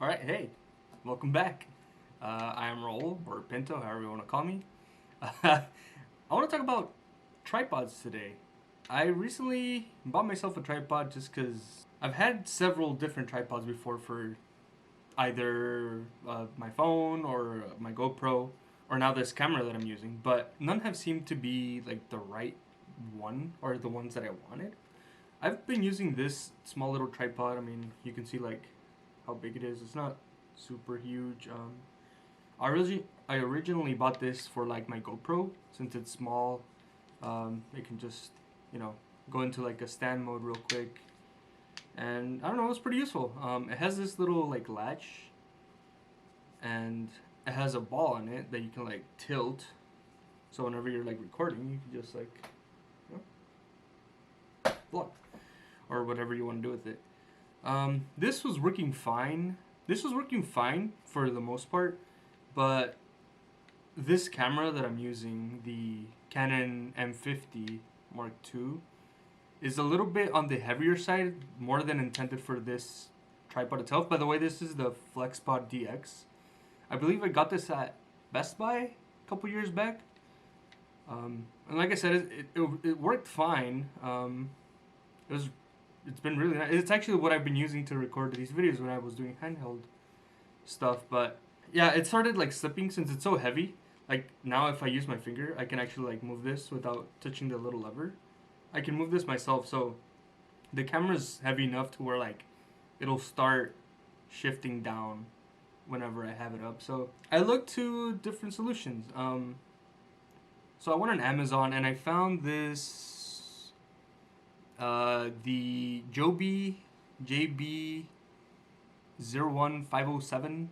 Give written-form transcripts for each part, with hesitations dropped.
Alright, hey, welcome back. I am Raul, or Pinto, however you want to call me. I want to talk about tripods today. I recently bought myself a tripod just because I've had several different tripods before for either my phone or my GoPro, or now this camera that I'm using, but none have seemed to be like the right one or the ones that I wanted. I've been using this small little tripod. I mean, you can see like how big it is. It's not super huge. I originally bought this for like my GoPro since it's small. It can just you know go into like a stand mode real quick, and I don't know, it's pretty useful. It has this little like latch, and it has a ball on it that you can like tilt. So whenever you're like recording, you can just like you know, vlog or whatever you want to do with it. This was working fine. This was working fine for the most part, but this camera that I'm using, the Canon M50 Mark II, is a little bit on the heavier side, more than intended for this tripod itself. By the way, this is the FlexPod DX. I believe I got this at Best Buy a couple years back. And like I said, it worked fine. It's been really nice. It's actually what I've been using to record these videos when I was doing handheld stuff. But yeah, it started like slipping since it's so heavy. Like now, if I use my finger, I can actually like move this without touching the little lever. I can move this myself. So the camera's heavy enough to where like it'll start shifting down whenever I have it up. So I looked to different solutions. So I went on Amazon and I found this. The JOBI JB01507.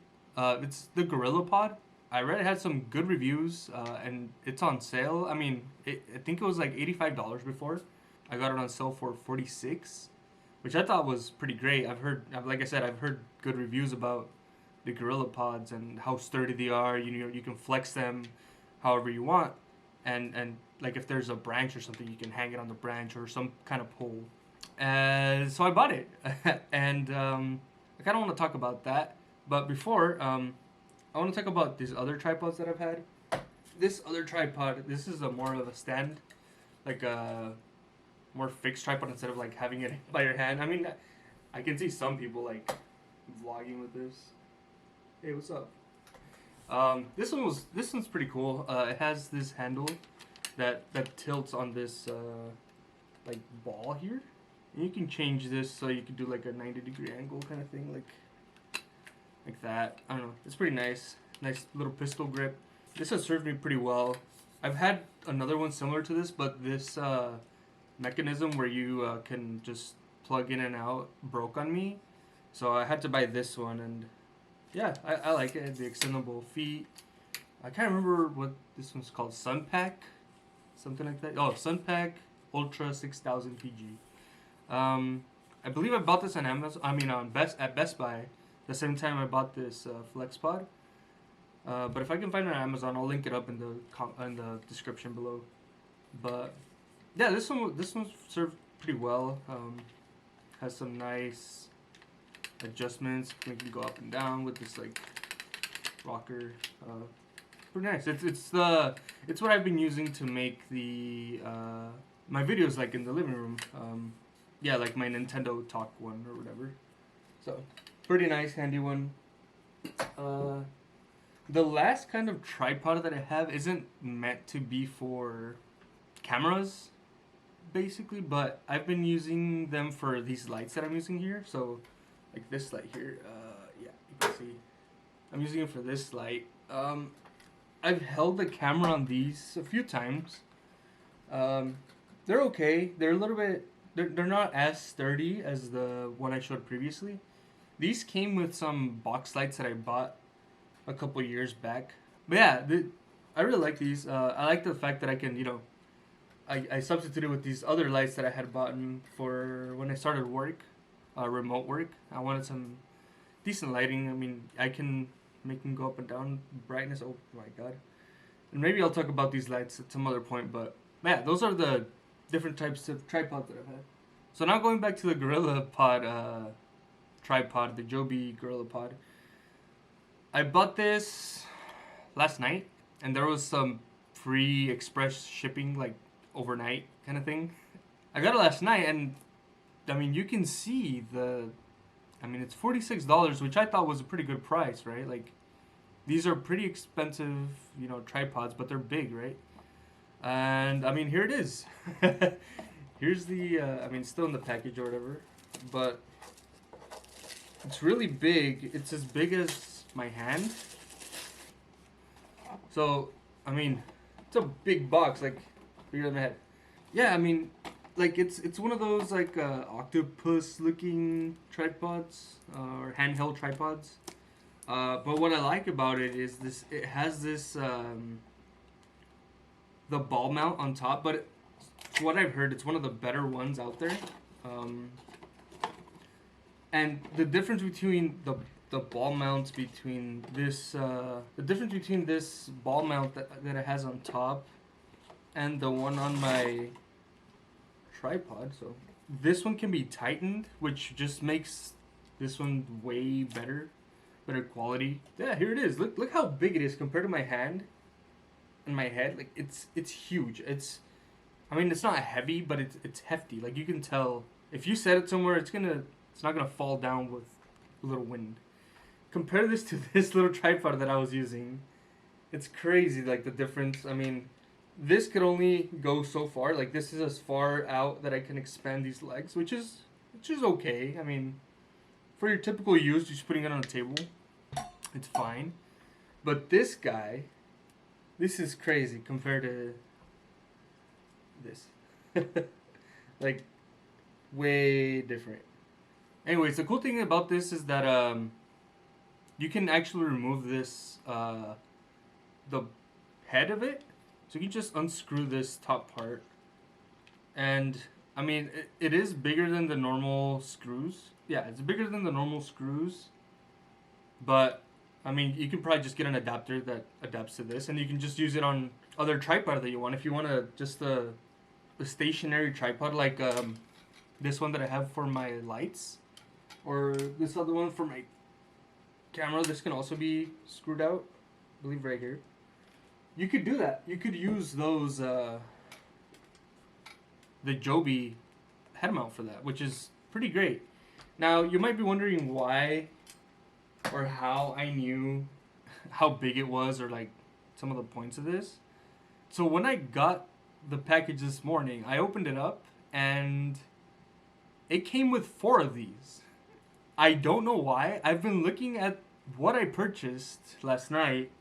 It's the Gorillapod. I read it had some good reviews, and it's on sale. I mean, I think it was like $85 before. I got it on sale for $46, which I thought was pretty great. Like I said, I've heard good reviews about the Gorillapods and how sturdy they are. You can flex them however you want, and like if there's a branch or something, you can hang it on the branch or some kind of pole. So I bought it, and I kind of want to talk about that. But before, I want to talk about these other tripods that I've had. This other tripod, this is a more of a stand, like a more fixed tripod instead of like having it by your hand. I mean, I can see some people like vlogging with this. Hey, what's up? This one's pretty cool. It has this handle that tilts on this like ball here, and you can change this so you can do like a 90-degree angle kind of thing, like that. I don't know. It's pretty nice. Nice little pistol grip. This has served me pretty well. I've had another one similar to this, but this mechanism where you can just plug in and out broke on me, so I had to buy this one, and yeah, I like it. The extendable feet. I can't remember what this one's called. Sunpack, something like that. Oh, Sunpack Ultra 6000 PG. I believe I bought this on Amazon. I mean, at Best Buy, the same time I bought this FlexPod. But if I can find it on Amazon, I'll link it up in the description below. But yeah, this one served pretty well. Has some nice adjustments, make you go up and down with this like rocker. Pretty nice. It's what I've been using to make the my videos like in the living room. Yeah, like my Nintendo Talk one or whatever. So pretty nice, handy one. The last kind of tripod that I have isn't meant to be for cameras, basically, but I've been using them for these lights that I'm using here. So like this light here, yeah, you can see I'm using it for this light. I've held the camera on these a few times. They're okay. They're a little bit, they're not as sturdy as the one I showed previously. These came with some box lights that I bought a couple years back. But yeah, I really like these. I like the fact that I can, I substituted with these other lights that I had bought for when I started work, remote work. I wanted some decent lighting. I mean, I can make them go up and down brightness. Oh my god. And maybe I'll talk about these lights at some other point. But yeah, those are the different types of tripods that I've had. So now going back to the Gorillapod tripod, the JOBI Gorillapod. I bought this last night, and there was some free express shipping, like overnight kind of thing. I got it last night, and I mean, you can see it's $46, which I thought was a pretty good price, right? Like, these are pretty expensive, tripods, but they're big, right? And I mean, here it is. Here's the, it's still in the package or whatever, but it's really big. It's as big as my hand. So, I mean, it's a big box, like bigger than my head. Yeah, I mean, like it's one of those like octopus looking tripods or handheld tripods. But what I like about it is it has this the ball mount on top, but from what I've heard, it's one of the better ones out there. And the difference between the ball mounts between this the difference between this ball mount that it has on top and the one on my tripod, so this one can be tightened, which just makes this one way better quality. Yeah, here it is. Look how big it is compared to my hand and my head. Like it's huge. It's not heavy, but it's hefty. Like you can tell if you set it somewhere, it's not gonna fall down with a little wind. Compare this to this little tripod that I was using. It's crazy, like the difference. I mean, this could only go so far. Like this is as far out that I can expand these legs, which is okay. I mean, for your typical use, just putting it on a table, it's fine. But this guy, this is crazy compared to this. Like, way different. Anyways, the cool thing about this is that you can actually remove this, the head of it. So you can just unscrew this top part. And, I mean, it is bigger than the normal screws. Yeah, it's bigger than the normal screws. But, I mean, you can probably just get an adapter that adapts to this. And you can just use it on other tripod that you want. If you want just a stationary tripod like this one that I have for my lights. Or this other one for my camera. This can also be screwed out. I believe right here. You could do that. You could use those, the JOBI head mount for that, which is pretty great. Now, you might be wondering why or how I knew how big it was or like some of the points of this. So when I got the package this morning, I opened it up and it came with 4 of these. I don't know why. I've been looking at what I purchased last night.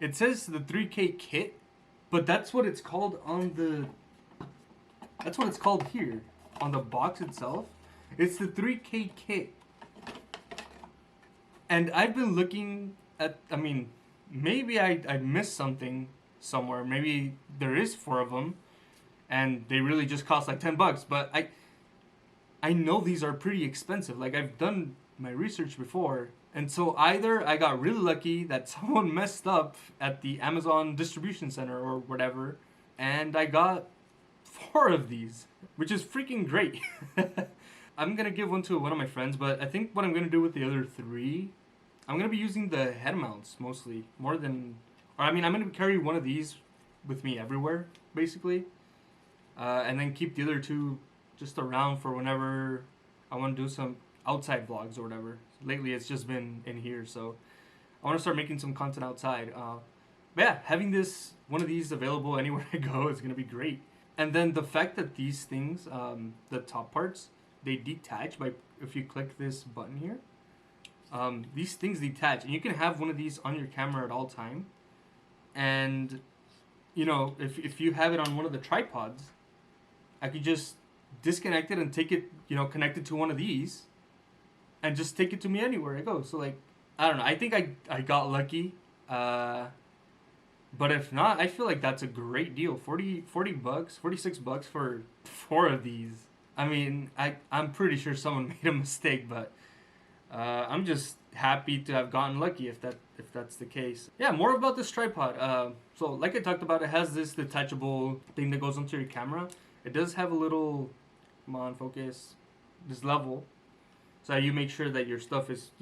It says the 3K kit, but that's what it's called that's what it's called here on the box itself. It's the 3K kit. And I've been looking at, maybe I missed something somewhere. Maybe there is 4 of them and they really just cost like $10, but I know these are pretty expensive. Like I've done my research before. And so either I got really lucky that someone messed up at the Amazon distribution center or whatever, and I got 4 of these, which is freaking great. I'm going to give one to one of my friends, but I think what I'm going to do with the other 3, I'm going to be using the head mounts mostly, I'm going to carry one of these with me everywhere, basically, and then keep the other 2 just around for whenever I want to do some outside vlogs or whatever. Lately it's just been in here, so I want to start making some content outside. But yeah, having one of these available anywhere I go is going to be great. And then the fact that these things, the top parts, they detach if you click this button here. These things detach, and you can have one of these on your camera at all time. And if you have it on one of the tripods, I could just disconnect it and take it, connect it to one of these and just take it to me anywhere I go. So like, I don't know. I think I got lucky. But if not, I feel like that's a great deal. $40 bucks, $46 for 4 of these. I'm pretty sure someone made a mistake, but I'm just happy to have gotten lucky if that's the case. Yeah, more about this tripod. So like I talked about, it has this detachable thing that goes onto your camera. It does have a little, come on, focus, this level. So you make sure that your stuff is,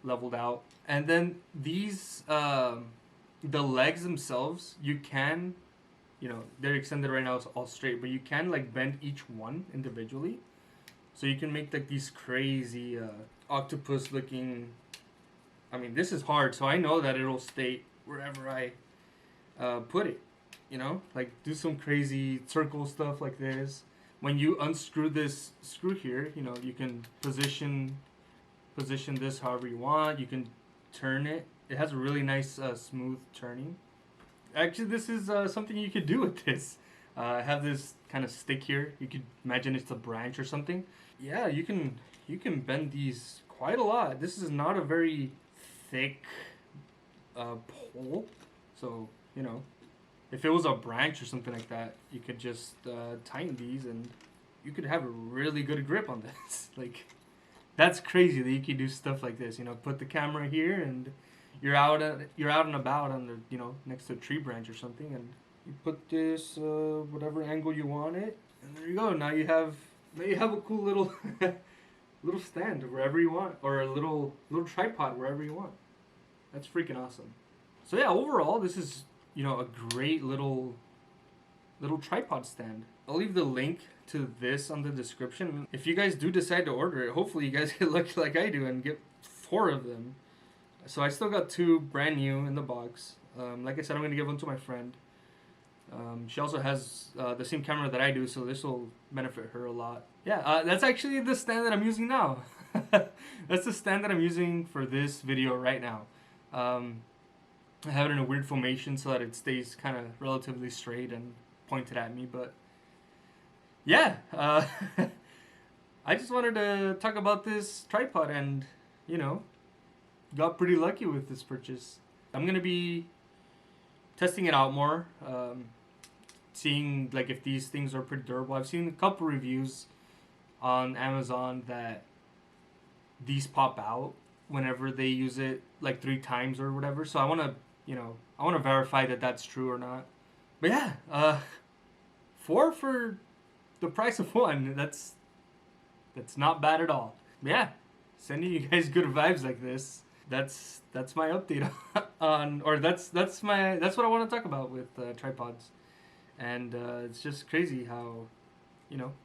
leveled out. And then these the legs themselves, you can, they're extended right now, it's all straight, but you can like bend each one individually, so you can make like these crazy octopus looking. I mean, this is hard, so I know that it'll stay wherever I put it. Like do some crazy circle stuff like this. When you unscrew this screw here, you can position this however you want. You can turn it. It has a really nice smooth turning. Actually, this is something you could do with this. I have this kind of stick here. You could imagine it's a branch or something. Yeah, you can bend these quite a lot. This is not a very thick pole, so if it was a branch or something like that, you could just tighten these and you could have a really good grip on this. Like, that's crazy that you can do stuff like this. Put the camera here and you're out and about on the next to a tree branch or something, and you put this whatever angle you want it, and there you go. Now you have a cool little little stand wherever you want, or a little tripod wherever you want. That's freaking awesome. So yeah, overall, this is a great little tripod stand. I'll leave the link to this on the description. If you guys do decide to order it, hopefully you guys get lucky like I do and get 4 of them. So I still got 2 brand new in the box. Like I said, I'm going to give one to my friend. She also has the same camera that I do, so this will benefit her a lot. Yeah, that's actually the stand that I'm using now. That's the stand that I'm using for this video right now. I have it in a weird formation so that it stays kind of relatively straight and pointed at me, but yeah, I just wanted to talk about this tripod and, got pretty lucky with this purchase. I'm going to be testing it out more, seeing like if these things are pretty durable. I've seen a couple reviews on Amazon that these pop out whenever they use it like 3 times or whatever. So I want to, verify that that's true or not. But yeah, 4 for the price of 1. That's not bad at all. But yeah, sending you guys good vibes like this. That's my update on, or that's what I want to talk about with tripods. And it's just crazy how,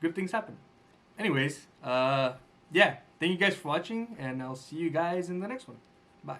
good things happen. Anyways, yeah, thank you guys for watching, and I'll see you guys in the next one. Bye.